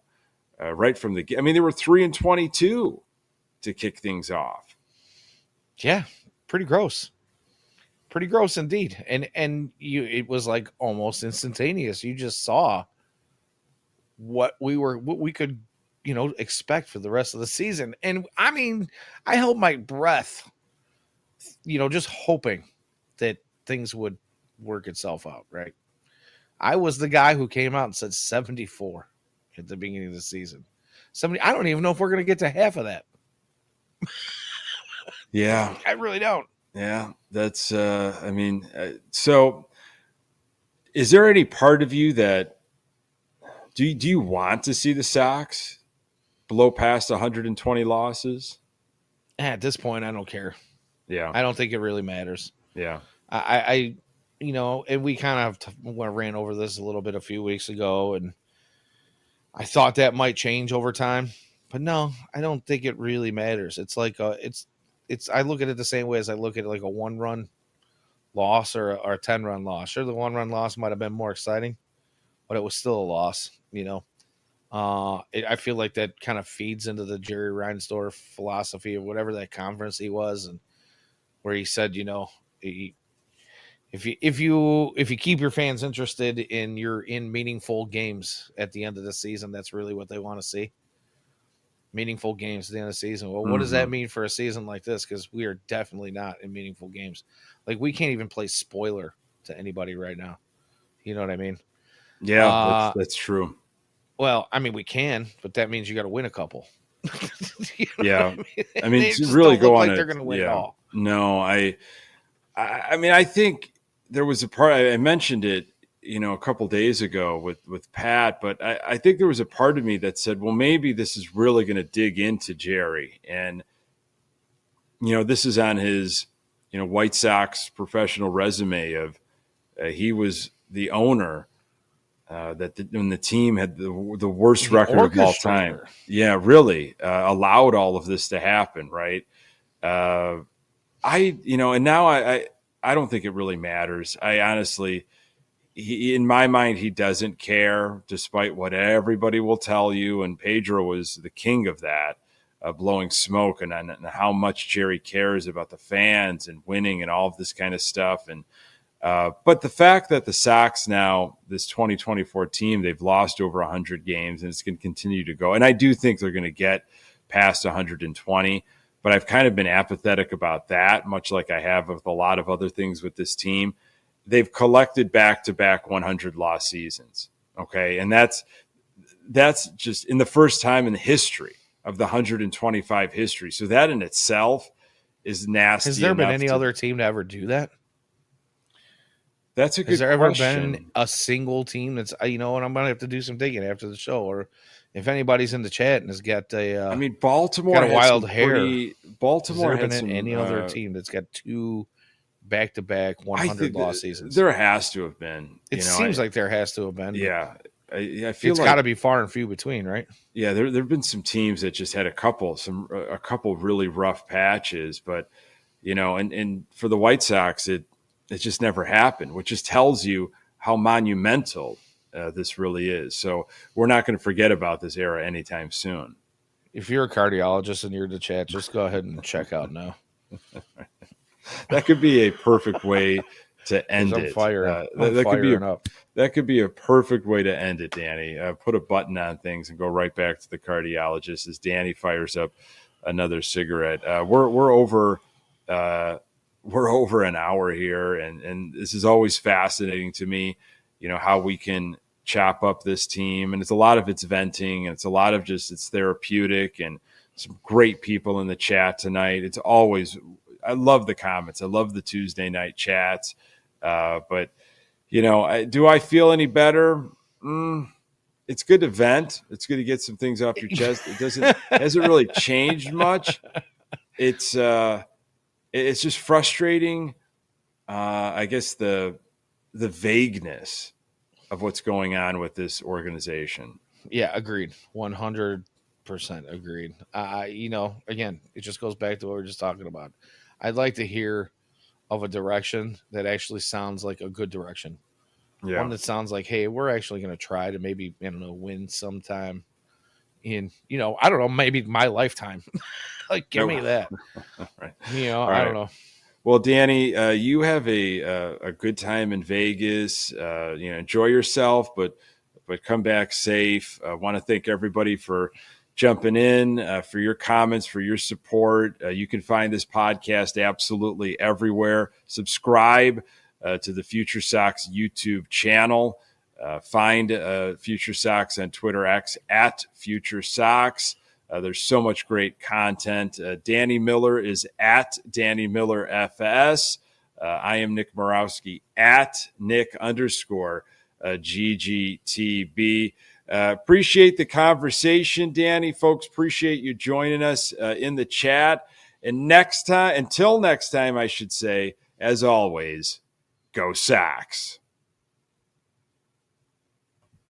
right from the. I mean, they were 3-22 to kick things off. Yeah, pretty gross indeed. And it was like almost instantaneous. You just saw what we could, expect for the rest of the season. And I mean, I held my breath, just hoping that things would work itself out, right? I was the guy who came out and said 74 at the beginning of the season. 70. I don't even know if we're going to get to half of that. Yeah. I really don't. Yeah, that's, so is there any part of you that, do you want to see the Sox blow past 120 losses? At this point, I don't care. Yeah. I don't think it really matters. Yeah. I and we kind of ran over this a little bit a few weeks ago, and I thought that might change over time, but no, I don't think it really matters. It's like I look at it the same way as I look at it like a 1-run loss or a 10-run loss. Sure, the 1-run loss might have been more exciting, but it was still a loss. I feel like that kind of feeds into the Jerry Reinsdorf philosophy of whatever that conference he was, and where he said, if you keep your fans interested in meaningful games at the end of the season, that's really what they want to see. Meaningful games at the end of the season. Well, what does that mean for a season like this? Because we are definitely not in meaningful games. Like, we can't even play spoiler to anybody right now. You know what I mean? Yeah, that's true. Well, I mean, we can, but that means you got to win a couple. Yeah. I mean to really go on they're going to win it all. No, I mean, I think there was a part, I mentioned it, a couple days ago with Pat, but I think there was a part of me that said, well, maybe this is really going to dig into Jerry. And, this is on his, White Sox professional resume of he was the owner when the team had the worst record of all time. Yeah, really allowed all of this to happen. Right. And now I don't think it really matters. I honestly, in my mind, he doesn't care, despite what everybody will tell you. And Pedro was the king of that, blowing smoke and how much Jerry cares about the fans and winning and all of this kind of stuff. And But the fact that the Sox now, this 2024 team, they've lost over 100 games and it's going to continue to go. And I do think they're going to get past 120, but I've kind of been apathetic about that, much like I have with a lot of other things with this team. They've collected back-to-back 100-loss seasons, okay? And that's just in the first time in the history of the 125 history. So that in itself is nasty. Has there been any other team to ever do that? That's a good question. Has there ever been a single team that's, and I'm going to have to do some digging after the show, or if anybody's in the chat and has got a, Baltimore got a wild hair. Baltimore has there had been any other team that's got 2 back-to-back 100-loss seasons? There has to have been. It seems like there has to have been. Yeah. I feel it's got to be far and few between, right? Yeah, there have been some teams that just had a couple really rough patches, but and for the White Sox, it just never happened, which just tells you how monumental this really is. So we're not going to forget about this era anytime soon. If you're a cardiologist and you're in the chat, just go ahead and check out now. That could be a perfect way to end it. That could be a perfect way to end it, Danny. Put a button on things and go right back to the cardiologist as Danny fires up another cigarette. We're over an hour here, and this is always fascinating to me. How we can chop up this team, and it's a lot of it's venting, and it's a lot of it's therapeutic, and some great people in the chat tonight. It's always. I love the comments. I love the Tuesday night chats. But, do I feel any better? It's good to vent. It's good to get some things off your chest. It hasn't really changed much. It's just frustrating. I guess the vagueness of what's going on with this organization. Yeah, agreed. 100% agreed. Again, it just goes back to what we were just talking about. I'd like to hear of a direction that actually sounds like a good direction. Yeah. One that sounds like, hey, we're actually going to try to maybe, win sometime in, I don't know, maybe my lifetime. Like, give me that. Right. I don't know. Well, Danny, you have a good time in Vegas. Enjoy yourself, but come back safe. I want to thank everybody for jumping in, for your comments, for your support. You can find this podcast absolutely everywhere. Subscribe to the FutureSox YouTube channel. Find FutureSox on Twitter X at FutureSox. There's so much great content. Danny Miller is at Danny Miller FS. I am Nick Murawski at Nick_GGTB. Appreciate the conversation, Danny. Folks, appreciate you joining us in the chat. And until next time, I should say, as always, go Sox.